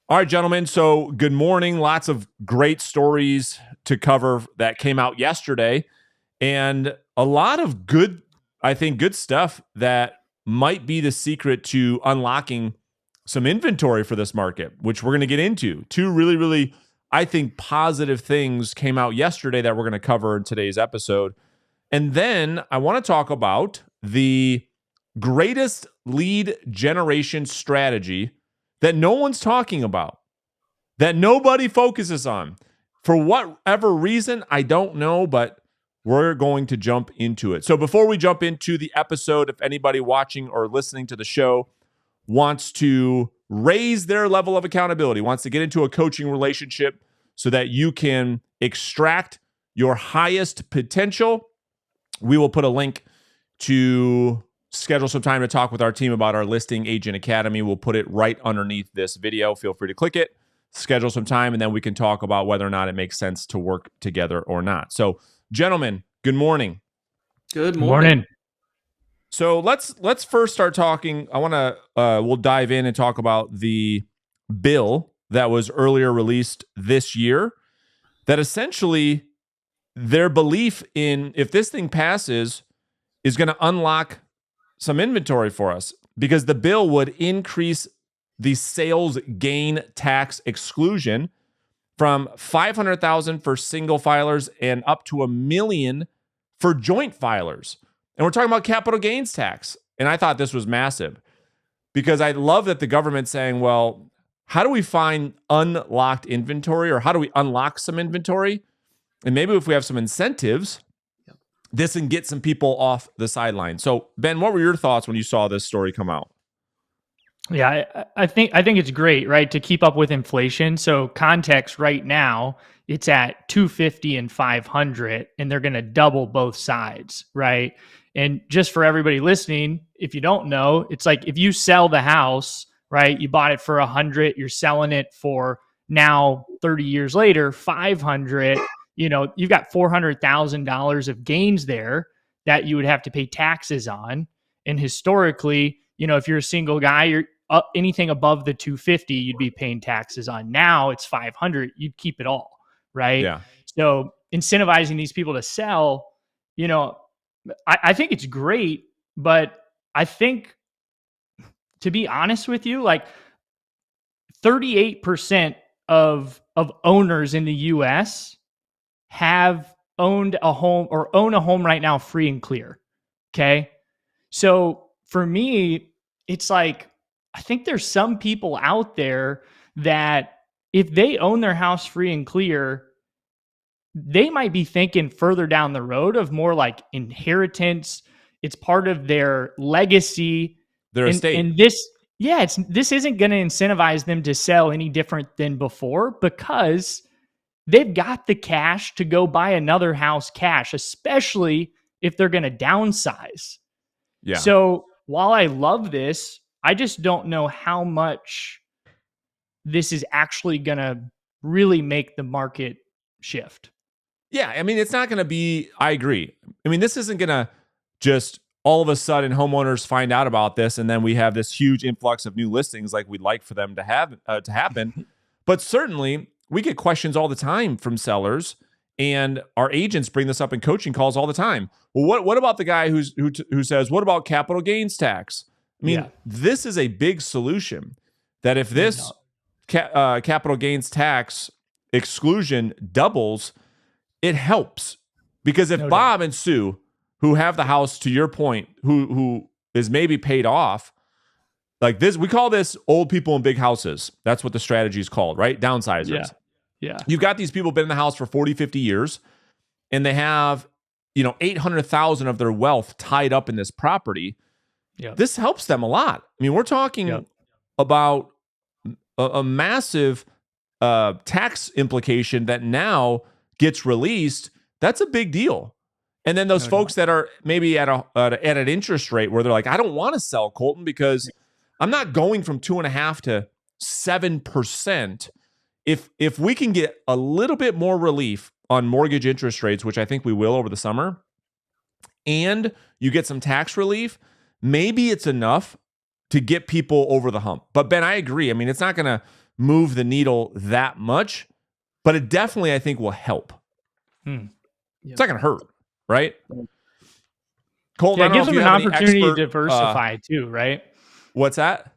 All right, gentlemen. So, good morning. Lots of great stories to cover that came out yesterday, and a lot of good, I think, good stuff that might be the secret to unlocking some inventory for this market, which we're going to get into. Two really, really, I think, positive things came out yesterday that we're going to cover in today's episode. And then I want to talk about the greatest lead generation strategy that no one's talking about, that nobody focuses on. For whatever reason, I don't know, but we're going to jump into it. So before we jump into the episode, if anybody watching or listening to the show wants to raise their level of accountability, wants to get into a coaching relationship so that you can extract your highest potential, we will put a link to schedule some time to talk with our team about our Listing Agent Academy. We'll put it right underneath this video. Feel free to click it, schedule some time, and then we can talk about whether or not it makes sense to work together or not. So, gentlemen, good morning. Good morning. So let's first start talking. I want to we'll dive in and talk about the bill that was earlier released this year, that essentially their belief in, if this thing passes, is going to unlock some inventory for us, because the bill would increase the sales gain tax exclusion from $500,000 for single filers and up to $1 million for joint filers. And we're talking about capital gains tax. And I thought this was massive, because I love that the government's saying, well, how do we find unlocked inventory, or how do we unlock some inventory? And maybe if we have some incentives, this can get some people off the sideline. So, Ben, what were your thoughts when you saw this story come out? Yeah, I think it's great, right, to keep up with inflation. So context right now, it's at 250 and 500, and they're going to double both sides, right? And just for everybody listening, if you don't know, it's like if you sell the house, right, you bought it for 100, you're selling it for now 30 years later 500. You've got $400,000 of gains there that you would have to pay taxes on. And historically, if you're a single guy, you're anything above the 250, you'd be paying taxes on. Now it's 500, you'd keep it all, right? Yeah. So incentivizing these people to sell, I think it's great, but I think, to be honest with you, like 38% of owners in the US have owned a home or own a home right now free and clear. Okay. So for me, it's like, I think there's some people out there that if they own their house free and clear, they might be thinking further down the road of more like inheritance. It's part of their legacy, their estate. And this isn't going to incentivize them to sell any different than before, because they've got the cash to go buy another house cash, especially if they're going to downsize. Yeah. So while I love this, I just don't know how much this is actually going to really make the market shift. Yeah. I mean, it's not going to be, I agree. I mean, this isn't going to just all of a sudden homeowners find out about this and then we have this huge influx of new listings like we'd like for them to have to happen. But certainly, we get questions all the time from sellers, and our agents bring this up in coaching calls all the time. Well, what about the guy who says, what about capital gains tax? I mean, This is a big solution, that if this capital gains tax exclusion doubles, it helps. Because if Bob and Sue, who have the house, to your point, who is maybe paid off, like this, we call this old people in big houses. That's what the strategy is called, right? Downsizers. Yeah. You've got these people been in the house for 40, 50 years, and they have, 800,000 of their wealth tied up in this property. Yeah. This helps them a lot. I mean, we're talking about a massive tax implication that now gets released. That's a big deal. And then those folks that are maybe at an interest rate where they're like, I don't want to sell, Colton, because I'm not going from 2.5% to 7%. If we can get a little bit more relief on mortgage interest rates, which I think we will over the summer, and you get some tax relief, maybe it's enough to get people over the hump. But Ben, I agree. I mean, it's not going to move the needle that much, but it definitely, I think, will help. Yep. It's not going to hurt, right? Colton, Yeah, I it don't know gives if them you an have any opportunity to expert. diversify too, right? What's that?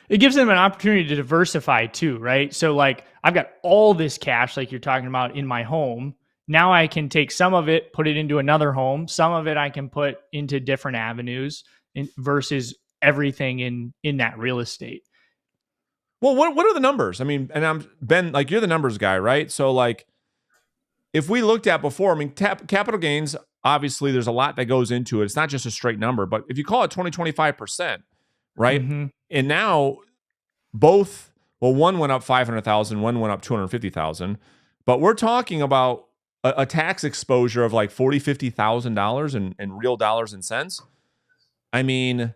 It gives them an opportunity to diversify too, right? So like I've got all this cash, like you're talking about, in my home. Now I can take some of it, put it into another home. Some of it I can put into different avenues versus everything in that real estate. Well, what are the numbers? I mean, and I'm Ben, like you're the numbers guy, right? So like if we looked at before, I mean, capital gains, obviously there's a lot that goes into it. It's not just a straight number, but if you call it 20-25%, right? Mm-hmm. And now both, well, one went up 500,000, one went up 250,000, but we're talking about a tax exposure of like $40,000-$50,000 in real dollars and cents. I mean,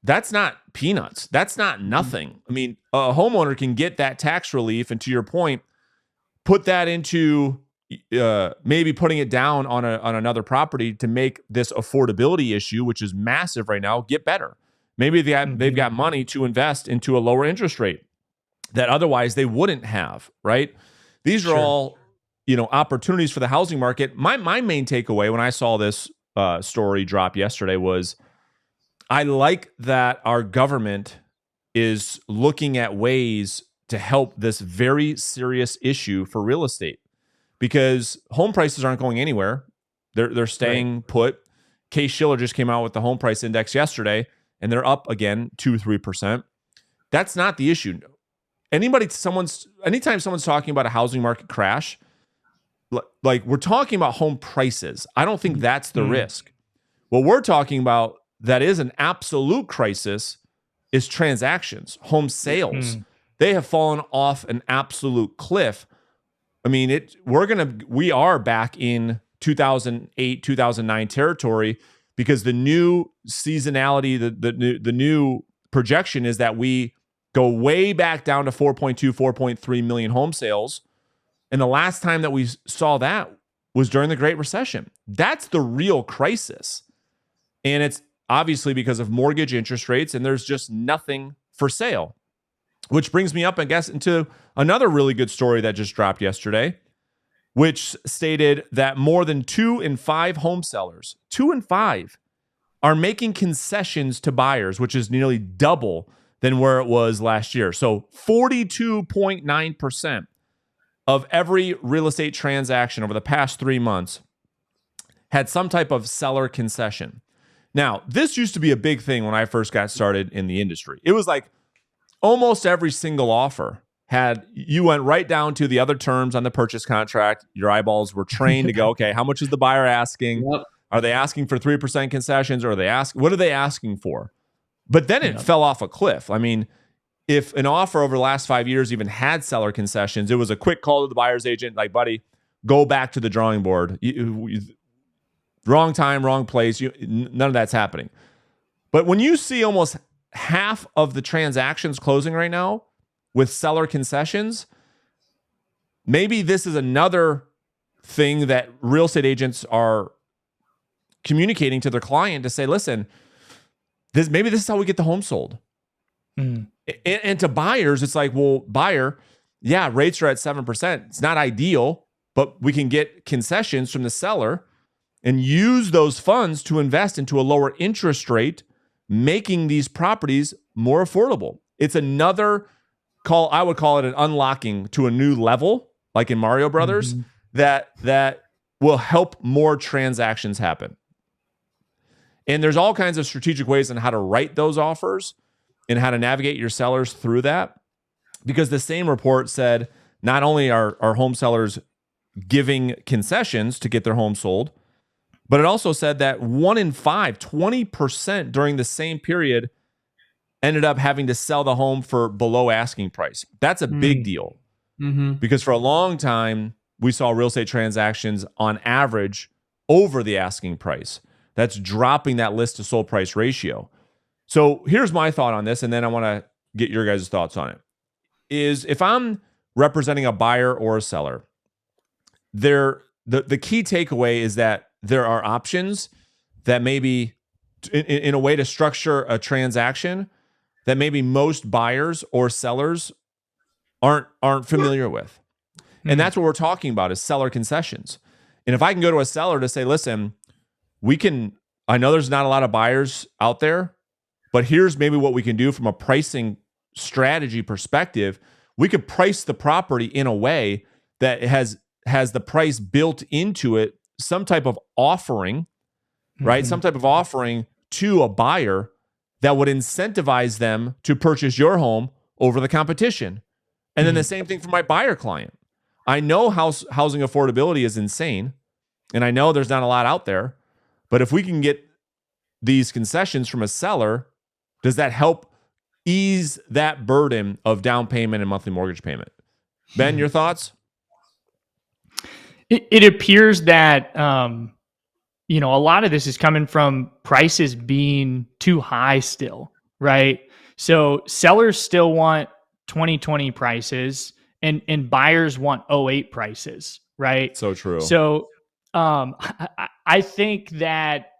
that's not peanuts. That's not nothing. I mean, a homeowner can get that tax relief, and to your point, put that into maybe putting it down on another property to make this affordability issue, which is massive right now, get better. Maybe they've got money to invest into a lower interest rate that otherwise they wouldn't have, right? These are all, opportunities for the housing market. My main takeaway when I saw this story drop yesterday was I like that our government is looking at ways to help this very serious issue for real estate, because home prices aren't going anywhere. They're staying put. Case Shiller just came out with the home price index yesterday, and they're up again 2-3%. That's not the issue. Anytime someone's talking about a housing market crash, like we're talking about home prices. I don't think that's the risk. What we're talking about that is an absolute crisis is transactions, home sales. They have fallen off an absolute cliff. I mean, we are back in 2008, 2009 territory, because the new seasonality, the new projection is that we go way back down to 4.2, 4.3 million home sales. And the last time that we saw that was during the Great Recession. That's the real crisis. And it's obviously because of mortgage interest rates, and there's just nothing for sale. Which brings me up, I guess, into another really good story that just dropped yesterday, which stated that more than 2 in 5 home sellers, 2 in 5, are making concessions to buyers, which is nearly double than where it was last year. So 42.9% of every real estate transaction over the past 3 months had some type of seller concession. Now, this used to be a big thing when I first got started in the industry. It was like almost every single offer you went right down to the other terms on the purchase contract. Your eyeballs were trained to go, okay, how much is the buyer asking? Yep. Are they asking for 3% concessions, or what are they asking for? But then it fell off a cliff. I mean, if an offer over the last 5 years even had seller concessions, it was a quick call to the buyer's agent, like, buddy, go back to the drawing board. Wrong time, wrong place. None of that's happening. But when you see almost half of the transactions closing right now with seller concessions, maybe this is another thing that real estate agents are communicating to their client to say, listen, maybe this is how we get the home sold. And to buyers, it's like, well, buyer, yeah, rates are at 7%. It's not ideal, but we can get concessions from the seller and use those funds to invest into a lower interest rate, making these properties more affordable. It's another call. I would call it an unlocking to a new level, like in Mario Brothers, that will help more transactions happen. And there's all kinds of strategic ways on how to write those offers and how to navigate your sellers through that. Because the same report said not only are home sellers giving concessions to get their home sold, but it also said that 1 in 5, 20% during the same period ended up having to sell the home for below asking price. That's a big deal. Because for a long time, we saw real estate transactions on average over the asking price. That's dropping that list to sold price ratio. So here's my thought on this, and then I want to get your guys' thoughts on it. Is if I'm representing a buyer or a seller, the key takeaway is that there are options that maybe in a way to structure a transaction that maybe most buyers or sellers aren't familiar with. And that's what we're talking about is seller concessions. And if I can go to a seller to say, listen, I know there's not a lot of buyers out there, but here's maybe what we can do from a pricing strategy perspective. We could price the property in a way that has the price built into it, some type of offering, right? Some type of offering to a buyer that would incentivize them to purchase your home over the competition. And then the same thing for my buyer client. I know housing affordability is insane, and I know there's not a lot out there, but if we can get these concessions from a seller, does that help ease that burden of down payment and monthly mortgage payment? Ben, your thoughts? It appears that a lot of this is coming from prices being too high still, right? So sellers still want 2020 prices and buyers want '08 prices, right? So true. So I think that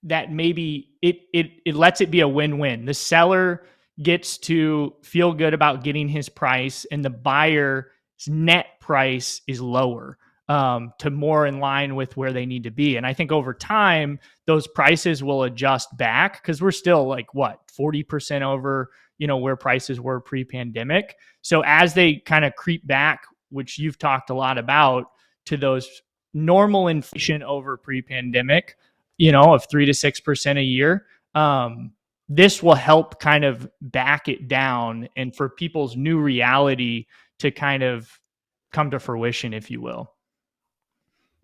maybe it lets it be a win-win. The seller gets to feel good about getting his price, and the buyer's net price is lower to more in line with where they need to be. And I think over time, those prices will adjust back because we're still 40% over, where prices were pre-pandemic. So as they kind of creep back, which you've talked a lot about, to those normal inflation over pre-pandemic, of 3 to 6% a year, this will help kind of back it down and for people's new reality to kind of come to fruition, if you will.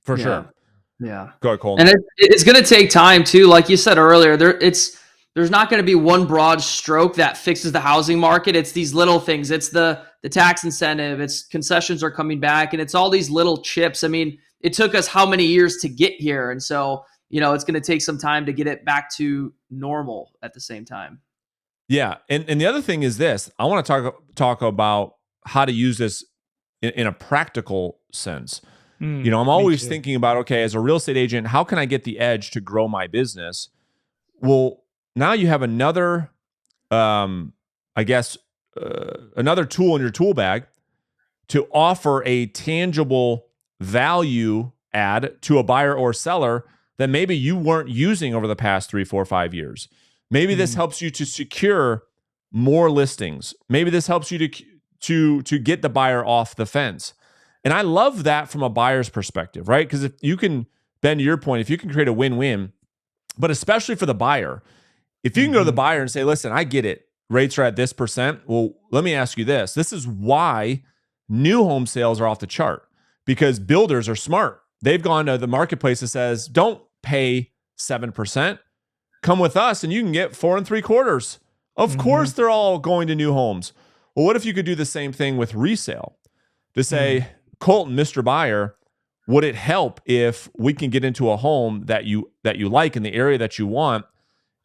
For sure. Yeah. Go ahead, Colton. And it's going to take time too. Like you said earlier, there's not going to be one broad stroke that fixes the housing market. It's these little things. It's the tax incentive. It's concessions are coming back, and it's all these little chips. I mean, it took us how many years to get here? And so, it's going to take some time to get it back to normal at the same time. Yeah. And the other thing is this. I want to talk about how to use this in a practical sense. I'm always thinking about, okay, as a real estate agent, how can I get the edge to grow my business? Well, now you have another, another tool in your tool bag to offer a tangible value add to a buyer or seller that maybe you weren't using over the past 3, 4, 5 years. Maybe this helps you to secure more listings. Maybe this helps you to get the buyer off the fence. And I love that from a buyer's perspective, right? Because if you can, Ben, to your point, if you can create a win-win, but especially for the buyer, if you can go to the buyer and say, listen, I get it. Rates are at this percent. Well, let me ask you this. This is why new home sales are off the chart, because builders are smart. They've gone to the marketplace that says, don't pay 7%. Come with us and you can get 4 3/4. Of course, they're all going to new homes. Well, what if you could do the same thing with resale? To say, Colton, Mr. Buyer, would it help if we can get into a home that you like in the area that you want,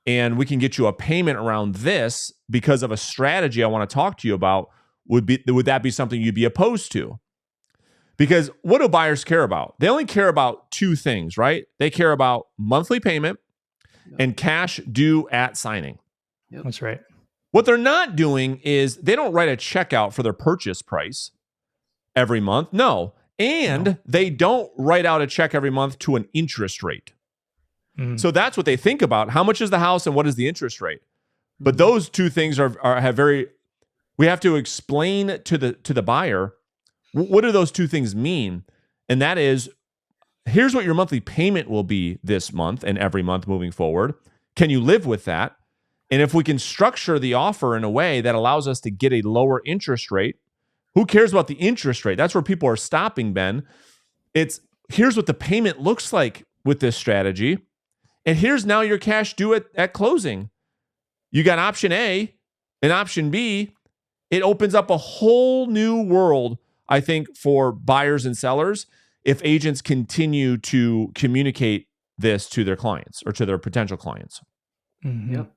and we can get you a payment around this because of a strategy I want to talk to you about? Would that be something you'd be opposed to? Because what do buyers care about? They only care about 2 things, right? They care about monthly payment and cash due at signing. Yep. That's right. What they're not doing is they don't write a check out for their purchase price every month. No. And they don't write out a check every month to an interest rate. So that's what they think about. How much is the house and what is the interest rate? But those 2 things we have to explain to the buyer, what do those 2 things mean? And that is, here's what your monthly payment will be this month and every month moving forward. Can you live with that? And if we can structure the offer in a way that allows us to get a lower interest rate, who cares about the interest rate? That's where people are stopping, Ben. Here's what the payment looks like with this strategy. And here's now your cash due at closing. You got option A and option B. It opens up a whole new world, I think, for buyers and sellers if agents continue to communicate this to their clients or to their potential clients. Yep.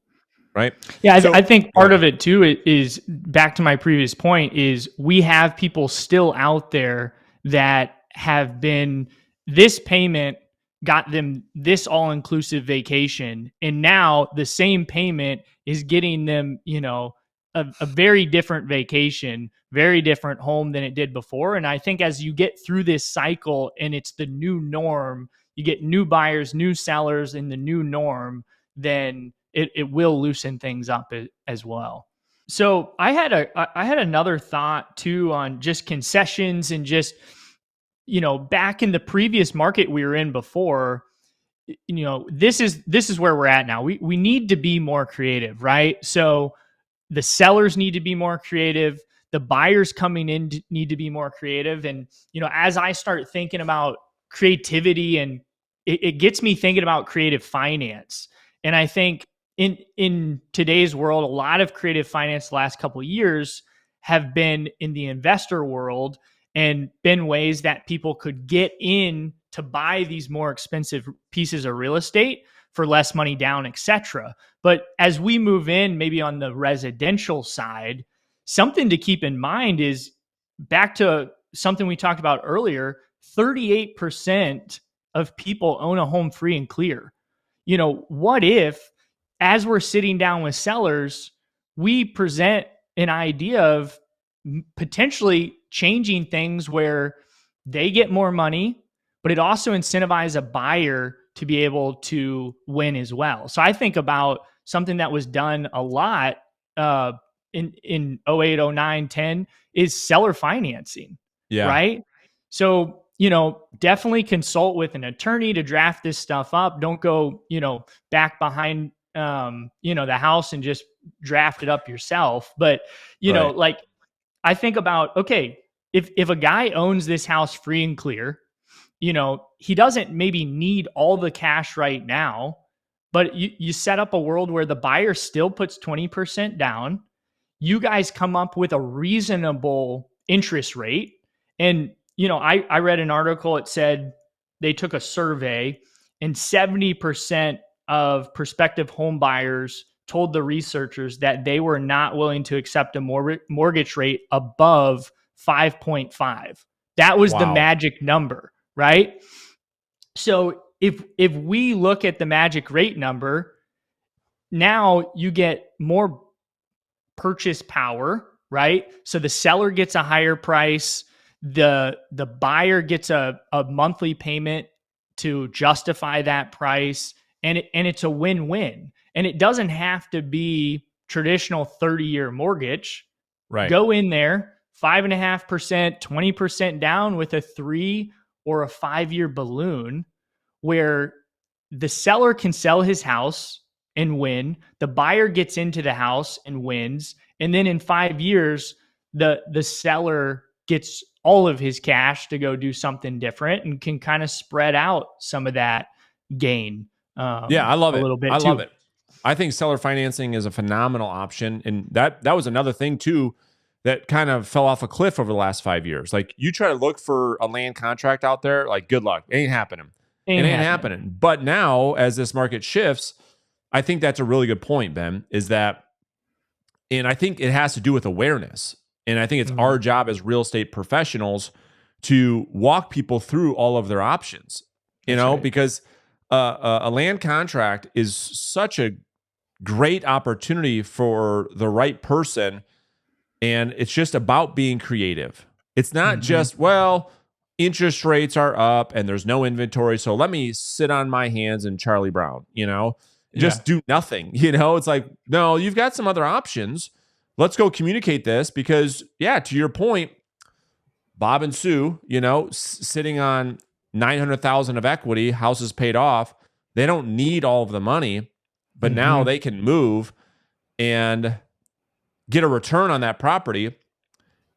Right? Yeah, I think part of it too is back to my previous point is we have people still out there that have been, this payment got them this all-inclusive vacation, and now the same payment is getting them, a very different vacation, very different home than it did before. And I think as you get through this cycle and it's the new norm, you get new buyers, new sellers in the new norm, then it will loosen things up as well. So I had another thought too on just concessions and just, back in the previous market we were in before, this is where we're at now. We need to be more creative, right? So the sellers need to be more creative. The buyers coming in need to be more creative. And, as I start thinking about creativity, and it gets me thinking about creative finance. And I think in today's world, a lot of creative finance the last couple of years have been in the investor world and been ways that people could get in to buy these more expensive pieces of real estate for less money down, etc. But as we move in, maybe on the residential side, something to keep in mind is back to something we talked about earlier, 38% of people own a home free and clear. What if, as we're sitting down with sellers, we present an idea of potentially changing things where they get more money, but it also incentivizes a buyer to be able to win as well. So I think about something that was done a lot in 08, 09, 10 is seller financing, right? So, definitely consult with an attorney to draft this stuff up. Don't go, back behind, the house and just draft it up yourself. But, like I think about, okay, if a guy owns this house free and clear, he doesn't maybe need all the cash right now, but you set up a world where the buyer still puts 20% down. You guys come up with a reasonable interest rate. And, I read an article, it said they took a survey and 70% of prospective home buyers told the researchers that they were not willing to accept a mortgage rate above 5.5. That was the magic number, right? So if we look at the magic rate number, now you get more purchase power, right? So the seller gets a higher price, the buyer gets a monthly payment to justify that price, and it's a win-win. And it doesn't have to be traditional 30-year mortgage. Right. Go in there, 5.5%, 20% down with a 3 or a 5-year balloon, where the seller can sell his house and win. The buyer gets into the house and wins. And then in 5 years, the seller gets all of his cash to go do something different and can kind of spread out some of that gain. I love it. A little bit. I love it. I think seller financing is a phenomenal option. And that was another thing too that kind of fell off a cliff over the last 5 years. Like, you try to look for a land contract out there, like, good luck. It ain't happening. It ain't happening. But now, as this market shifts, I think that's a really good point, Ben, is that, and I think it has to do with awareness. And I think it's our job as real estate professionals to walk people through all of their options, because a land contract is such a great opportunity for the right person. And it's just about being creative. It's not just, interest rates are up and there's no inventory, so let me sit on my hands and Charlie Brown, just do nothing. It's like, no, you've got some other options. Let's go communicate this, because to your point, Bob and Sue, sitting on 900,000 of equity, house is paid off. They don't need all of the money, but now they can move and get a return on that property.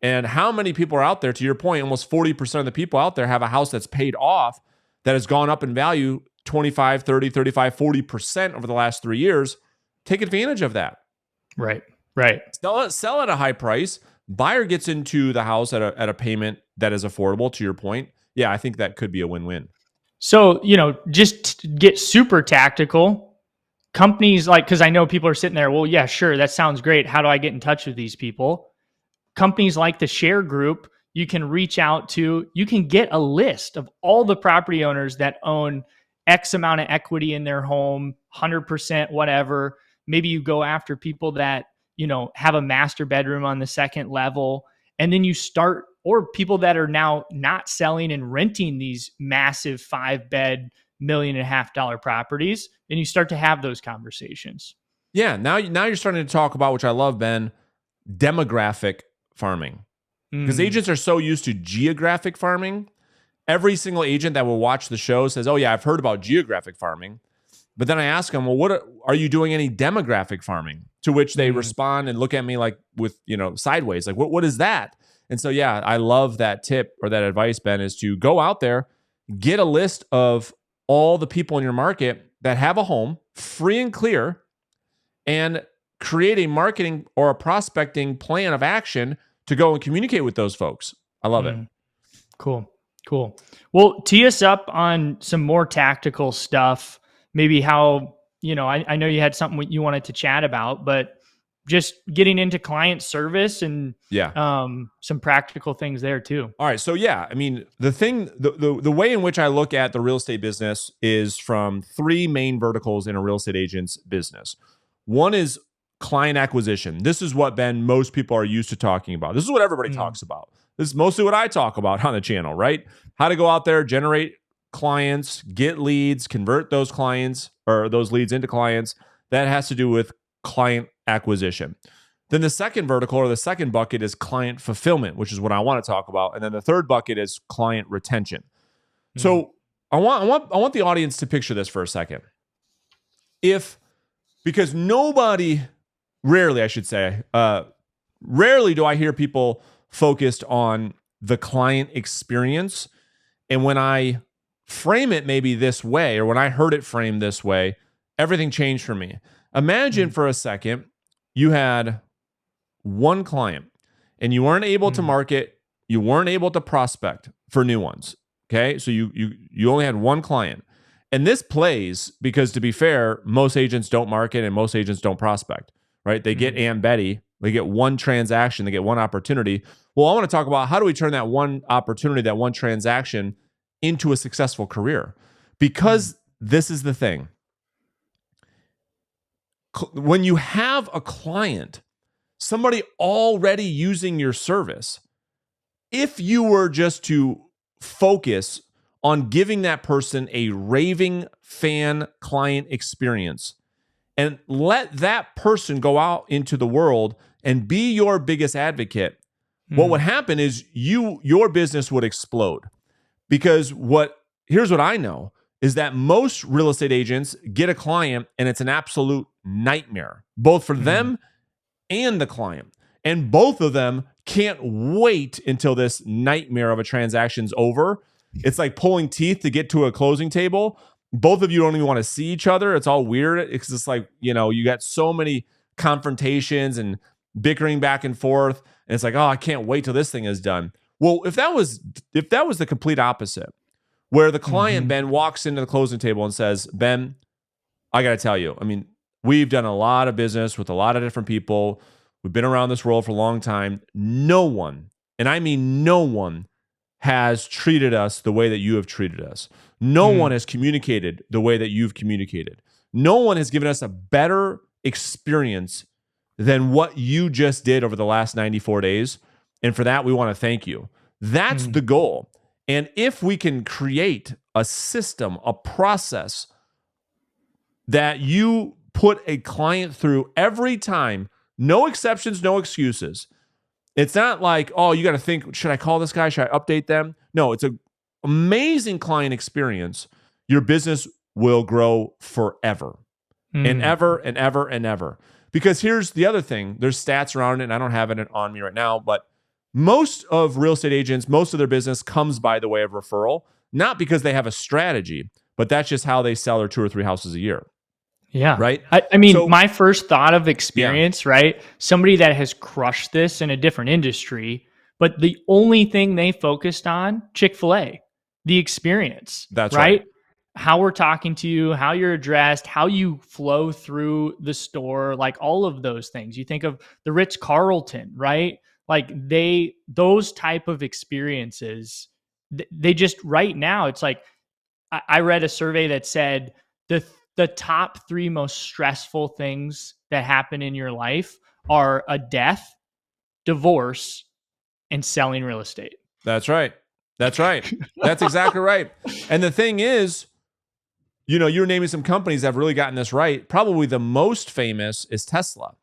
And how many people are out there, to your point, almost 40% of the people out there have a house that's paid off that has gone up in value 25, 30, 35, 40% over the last 3 years. Take advantage of that. Right. Sell at a high price. Buyer gets into the house at a payment that is affordable, to your point. Yeah, I think that could be a win-win. So, just to get super tactical, companies like, because I know people are sitting there, well, yeah, sure, that sounds great. How do I get in touch with these people? Companies like the Share Group, you can reach out to, you can get a list of all the property owners that own X amount of equity in their home, 100%, whatever. Maybe you go after people that have a master bedroom on the second level. And then you start, or people that are now not selling and renting these massive 5-bed $1.5 million properties. And you start to have those conversations. Yeah. Now you're starting to talk about, which I love, Ben, demographic farming. Because agents are so used to geographic farming. Every single agent that will watch the show says, oh yeah, I've heard about geographic farming. But then I ask them, well, are you doing any demographic farming? To which they respond and look at me like with, sideways, like, what is that? And so, yeah, I love that tip or that advice, Ben, is to go out there, get a list of all the people in your market that have a home, free and clear, and create a marketing or a prospecting plan of action to go and communicate with those folks. I love it. Cool. Well, tee us up on some more tactical stuff. Maybe how, I know you had something you wanted to chat about, but just getting into client service and some practical things there too. All right. So yeah, I mean, the way in which I look at the real estate business is from three main verticals in a real estate agent's business. One is client acquisition. This is what, Ben, most people are used to talking about. This is what everybody talks about. This is mostly what I talk about on the channel, right? How to go out there, generate clients, get leads, convert those clients or those leads into clients. That has to do with client acquisition. Then the second vertical or the second bucket is client fulfillment, which is what I want to talk about. And then the third bucket is client retention. So I want the audience to picture this for a second. Because rarely do I hear people focused on the client experience. And when I frame it maybe this way, or when I heard it framed this way, everything changed for me. Imagine for a second, you had one client and you weren't able to market, you weren't able to prospect for new ones. Okay. So you only had one client. And this plays because, to be fair, most agents don't market and most agents don't prospect, right? They get Aunt Betty, they get one transaction, they get one opportunity. Well, I want to talk about how do we turn that one opportunity, that one transaction into a successful career? Because this is the thing. When you have a client, somebody already using your service, if you were just to focus on giving that person a raving fan client experience and let that person go out into the world and be your biggest advocate, what would happen is your business would explode. Because here's what I know is that most real estate agents get a client and it's an absolute nightmare, both for them and the client. And both of them can't wait until this nightmare of a transaction's over. It's like pulling teeth to get to a closing table. Both of you don't even want to see each other. It's all weird. It's just like, you got so many confrontations and bickering back and forth. And it's like, oh, I can't wait till this thing is done. Well, if that was the complete opposite, where the client, Ben, walks into the closing table and says, Ben, I got to tell you, I mean, we've done a lot of business with a lot of different people. We've been around this world for a long time. No one, and I mean no one, has treated us the way that you have treated us. No one has communicated the way that you've communicated. No one has given us a better experience than what you just did over the last 94 days. And for that, we want to thank you. That's the goal. And if we can create a system, a process that you put a client through every time, no exceptions, no excuses. It's not like, oh, you got to think, should I call this guy? Should I update them? No, it's an amazing client experience. Your business will grow forever and ever and ever and ever. Because here's the other thing. There's stats around it, and I don't have it on me right now, but most of real estate agents, most of their business comes by the way of referral, not because they have a strategy, but that's just how they sell their 2 or 3 houses a year. Yeah. Right. I mean, my first thought of experience, right? Somebody that has crushed this in a different industry, but the only thing they focused on, Chick-fil-A, the experience. That's right. How we're talking to you, how you're addressed, how you flow through the store, like all of those things. You think of the Ritz-Carlton, right? Like those type of experiences, they just right now, it's like, I read a survey that said the top 3 most stressful things that happen in your life are a death, divorce, and selling real estate. That's right. That's right. That's exactly right. And the thing is, you're naming some companies that have really gotten this right. Probably the most famous is Tesla.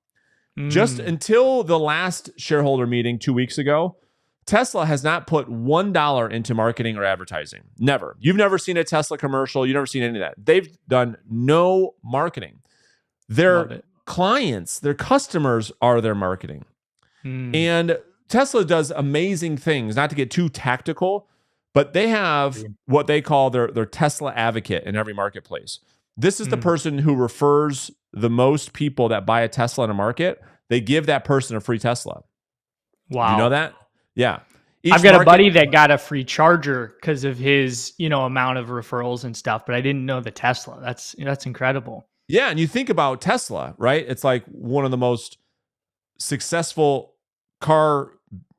Just until the last shareholder meeting 2 weeks ago, Tesla has not put $1 into marketing or advertising. Never. You've never seen a Tesla commercial. You've never seen any of that. They've done no marketing. Their clients, their customers are their marketing. And Tesla does amazing things, not to get too tactical, but they have what they call their Tesla advocate in every marketplace. This is the person who refers the most people that buy a Tesla in a market. They give that person a free Tesla. Wow. Do you know that? Yeah. I've got a buddy that got a free charger because of his, amount of referrals and stuff, but I didn't know the Tesla. That's incredible. Yeah. And you think about Tesla, right? It's like one of the most successful car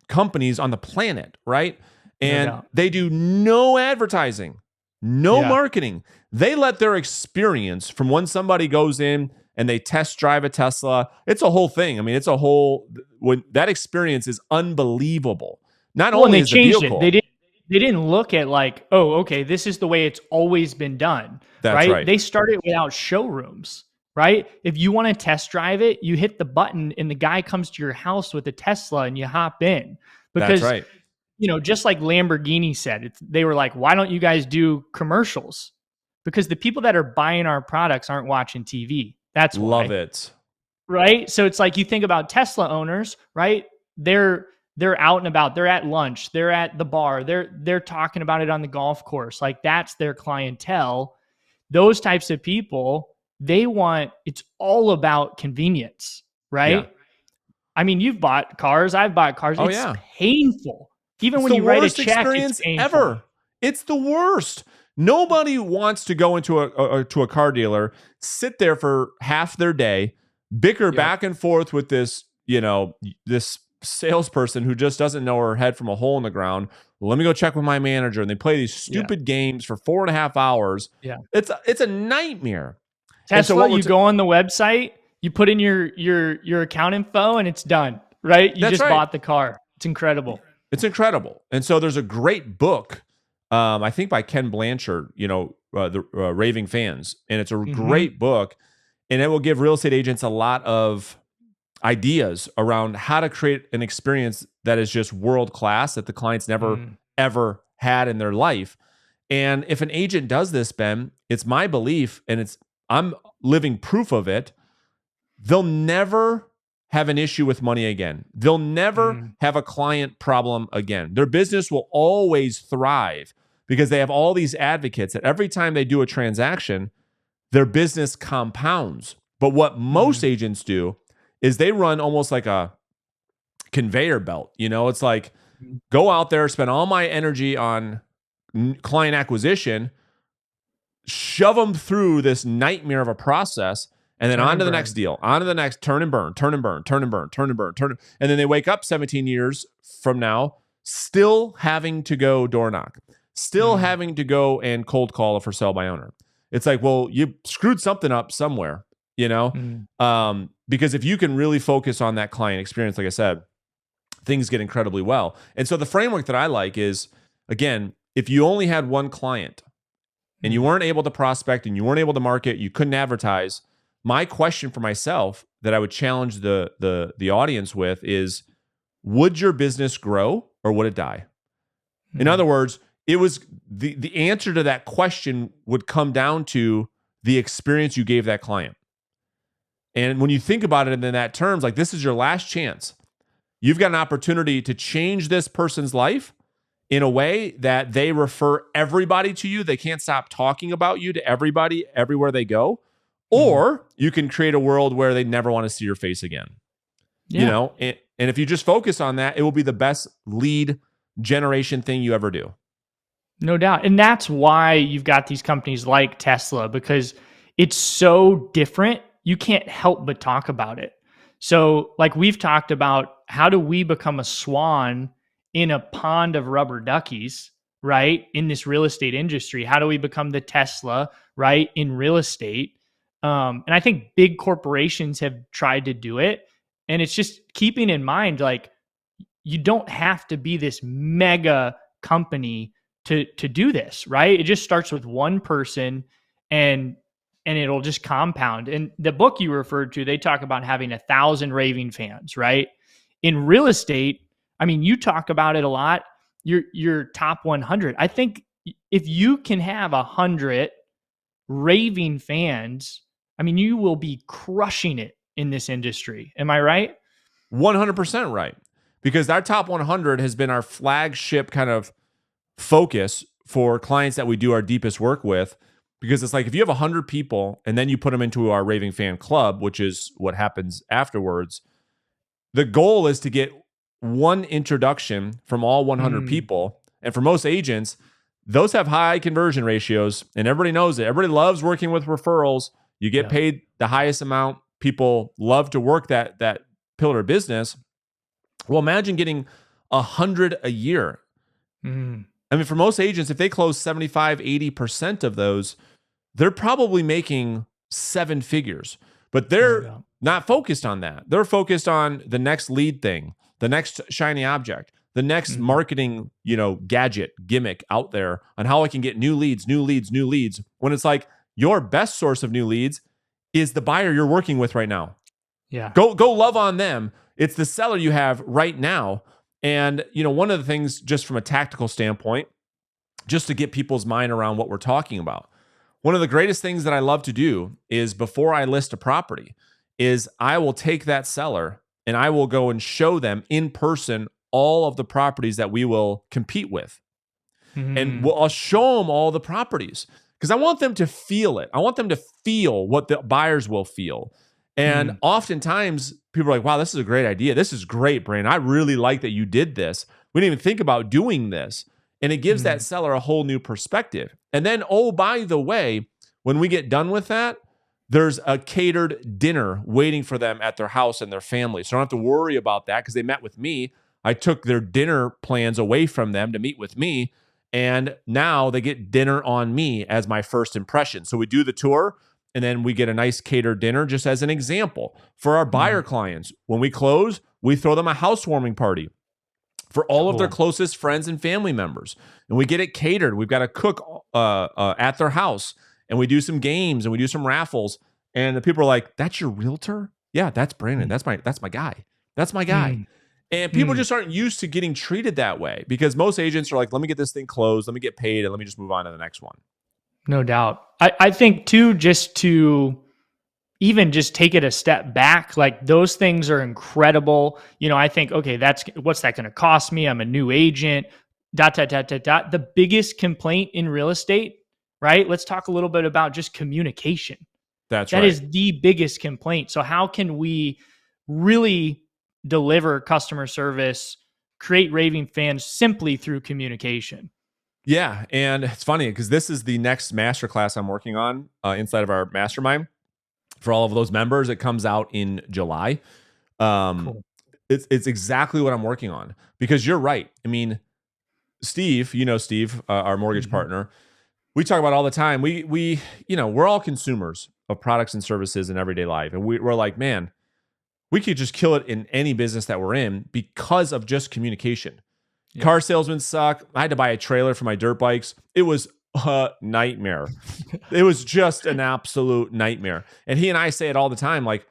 companies on the planet, right? And they do no advertising, no marketing. They let their experience from when somebody goes in and they test drive a Tesla. It's a whole thing. I mean, when that experience is unbelievable. Not only is the vehicle, they didn't look at like, oh, okay, this is the way it's always been done. That's right. They started without showrooms, right? If you want to test drive it, you hit the button and the guy comes to your house with a Tesla and you hop in. Because, that's right. Just like Lamborghini said, they were like, why don't you guys do commercials? Because the people that are buying our products aren't watching TV. That's why. Love it. Right? So it's like you think about Tesla owners, right? They're out and about. They're at lunch. They're at the bar. They're talking about it on the golf course. Like that's their clientele. Those types of people, it's all about convenience, right? Yeah. I mean, you've bought cars. I've bought cars. Oh, it's painful. Even when you write a check, it's painful. Ever. It's the worst. Nobody wants to go into a car dealer, sit there for half their day, bicker back and forth with this, this salesperson who just doesn't know her head from a hole in the ground. Well, let me go check with my manager. And they play these stupid games for 4.5 hours. Yeah. It's a nightmare. Tesla, you go on the website, you put in your account info and it's done, right? You just bought the car. It's incredible. It's incredible. And so there's a great book, I think by Ken Blanchard, the Raving Fans. And it's a great book. And it will give real estate agents a lot of ideas around how to create an experience that is just world-class that the clients never, ever had in their life. And if an agent does this, Ben, it's my belief, and I'm living proof of it, they'll never have an issue with money again. They'll never have a client problem again. Their business will always thrive because they have all these advocates that every time they do a transaction, their business compounds. But what most agents do is they run almost like a conveyor belt. It's like, go out there, spend all my energy on client acquisition, shove them through this nightmare of a process, and then on to the next deal, on to the next, turn and burn. And then they wake up 17 years from now, still having to go door knock, still having to go and cold call a for sale by owner. It's like, well, you screwed something up somewhere, because if you can really focus on that client experience, like I said, things get incredibly well. And so the framework that I like is, again, if you only had one client and you weren't able to prospect and you weren't able to market, you couldn't advertise, my question for myself that I would challenge the audience with is, would your business grow or would it die? In other words, it was the answer to that question would come down to the experience you gave that client. And when you think about it in that terms, like this is your last chance. You've got an opportunity to change this person's life in a way that they refer everybody to you. They can't stop talking about you to everybody, everywhere they go. Or you can create a world where they never want to see your face again. Yeah. And if you just focus on that, it will be the best lead generation thing you ever do. No doubt. And that's why you've got these companies like Tesla, because it's so different. You can't help but talk about it. So like we've talked about, how do we become a swan in a pond of rubber duckies, right? In this real estate industry, how do we become the Tesla, right? In real estate. And I think big corporations have tried to do it And it's just keeping in mind, like, you don't have to be this mega company to do this, right? It just starts with one person, and it'll just compound. And the book you referred to, they talk about having 1,000 raving fans, right? In real estate, I mean, you talk about it a lot. Your top 100. I think if you can have 100 raving fans, I mean, you will be crushing it in this industry. Am I right? 100% right. Because our top 100 has been our flagship kind of focus for clients that we do our deepest work with. Because it's like, if you have 100 people and then you put them into our raving fan club, which is what happens afterwards, the goal is to get one introduction from all 100 people. And for most agents, those have high conversion ratios, and everybody knows it. Everybody loves working with referrals. You get paid the highest amount. People love to work that pillar of business. Well, imagine getting 100 a year. I mean, for most agents, if they close 75, 80% of those, they're probably making 7 figures. But they're not focused on that. They're focused on the next lead thing, the next shiny object, the next marketing, gadget, gimmick out there on how I can get new leads. When it's like, your best source of new leads is the buyer you're working with right now. Yeah. Go love on them. It's the seller you have right now. And, one of the things, just from a tactical standpoint, just to get people's mind around what we're talking about, one of the greatest things that I love to do is, before I list a property, is I will take that seller and I will go and show them in person all of the properties that we will compete with. And I'll show them all the properties, because I want them to feel it. I want them to feel what the buyers will feel. And oftentimes people are like, wow, this is a great idea. This is great, Brandon. I really like that you did this. We didn't even think about doing this. And it gives that seller a whole new perspective. And then, oh, by the way, when we get done with that, there's a catered dinner waiting for them at their house and their family. So I don't have to worry about that, because they met with me. I took their dinner plans away from them to meet with me. And now they get dinner on me as my first impression. So we do the tour, and then we get a nice catered dinner, just as an example. For our buyer clients, when we close, we throw them a housewarming party for all of their closest friends and family members. And we get it catered. We've got a cook at their house, and we do some games and we do some raffles. And the people are like, that's your realtor? Yeah, that's Brandon. That's my guy. That's my guy. And people just aren't used to getting treated that way, because most agents are like, let me get this thing closed, let me get paid, and let me just move on to the next one. No doubt. I think too, just to even just take it a step back, like, those things are incredible. I think, okay, what's that going to cost me? I'm a new agent, ... The biggest complaint in real estate, right? Let's talk a little bit about just communication. That is the biggest complaint. So how can we really deliver customer service, create raving fans simply through communication? Yeah. And it's funny, because this is the next masterclass I'm working on inside of our mastermind for all of those members. It comes out in July. Cool. It's exactly what I'm working on, because you're right. I mean, Steve, Steve, our mortgage partner, we talk about all the time. We're all consumers of products and services in everyday life. And we're like, man, we could just kill it in any business that we're in because of just communication. Yeah. Car salesmen suck. I had to buy a trailer for my dirt bikes. It was a nightmare. It was just an absolute nightmare. And he and I say it all the time. Like,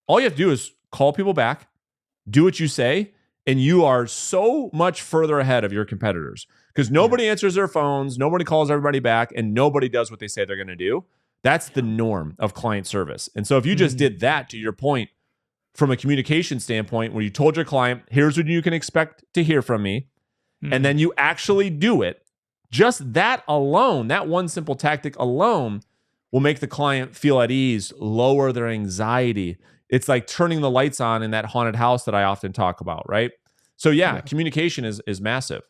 all you have to do is call people back, do what you say, and you are so much further ahead of your competitors, because nobody answers their phones, nobody calls everybody back, and nobody does what they say they're going to do. That's the norm of client service. And so if you just did that, to your point, from a communication standpoint, where you told your client, here's what you can expect to hear from me, and then you actually do it, just that alone, that one simple tactic alone, will make the client feel at ease, lower their anxiety. It's like turning the lights on in that haunted house that I often talk about, right? So communication is massive.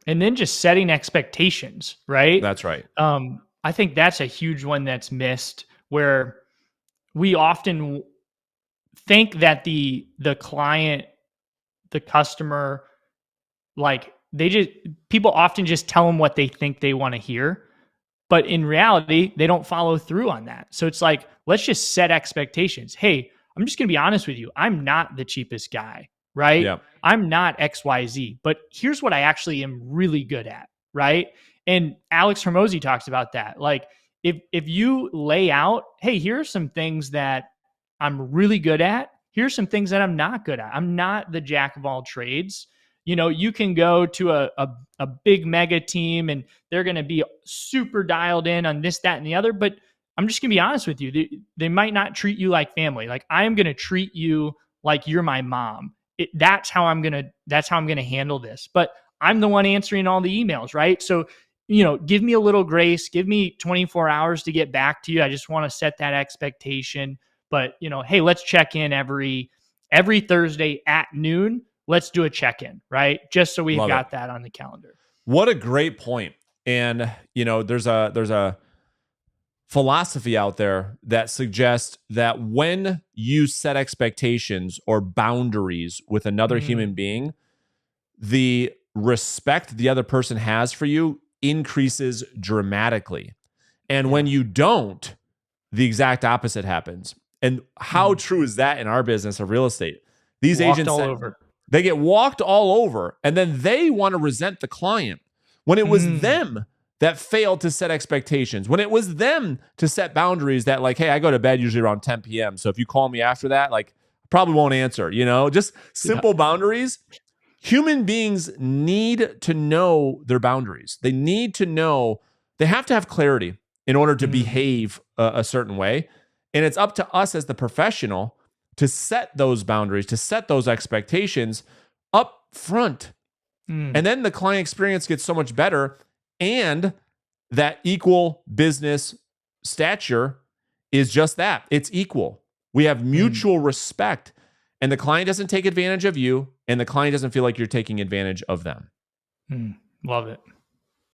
And then just setting expectations, right? That's right. I think that's a huge one that's missed, where we often think that the client, the customer, like, people often just tell them what they think they want to hear, but in reality, they don't follow through on that. So it's like, let's just set expectations. Hey, I'm just going to be honest with you. I'm not the cheapest guy, right? Yeah. I'm not XYZ, but here's what I actually am really good at, right? And Alex Hormozy talks about that. Like if you lay out, hey, here are some things that I'm really good at. Here's some things that I'm not good at. I'm not the jack of all trades. You know, you can go to a big mega team and they're going to be super dialed in on this, that, and the other. But I'm just going to be honest with you. They might not treat you like family. Like I am going to treat you like you're my mom. That's how I'm going to handle this. But I'm the one answering all the emails, right? So, you know, give me a little grace. Give me 24 hours to get back to you. I just want to set that expectation. But, you know, hey, let's check in every Thursday at noon. Let's do a check-in, right? Just so we've got that on the calendar. What a great point. And, you know, there's a philosophy out there that suggests that when you set expectations or boundaries with another human being, the respect the other person has for you increases dramatically. And when you don't, the exact opposite happens. And how true is that in our business of real estate? These agents all over. They get walked all over, and then they want to resent the client when it was them that failed to set expectations, when it was them to set boundaries that like, hey, I go to bed usually around 10 p.m. So if you call me after that, like probably won't answer, you know, just simple boundaries. Human beings need to know their boundaries. They need to know, they have to have clarity in order to behave a certain way. And it's up to us as the professional to set those boundaries, to set those expectations up front. And then the client experience gets so much better. And that equal business stature is just that. It's equal. We have mutual respect. And the client doesn't take advantage of you, and the client doesn't feel like you're taking advantage of them. Love it.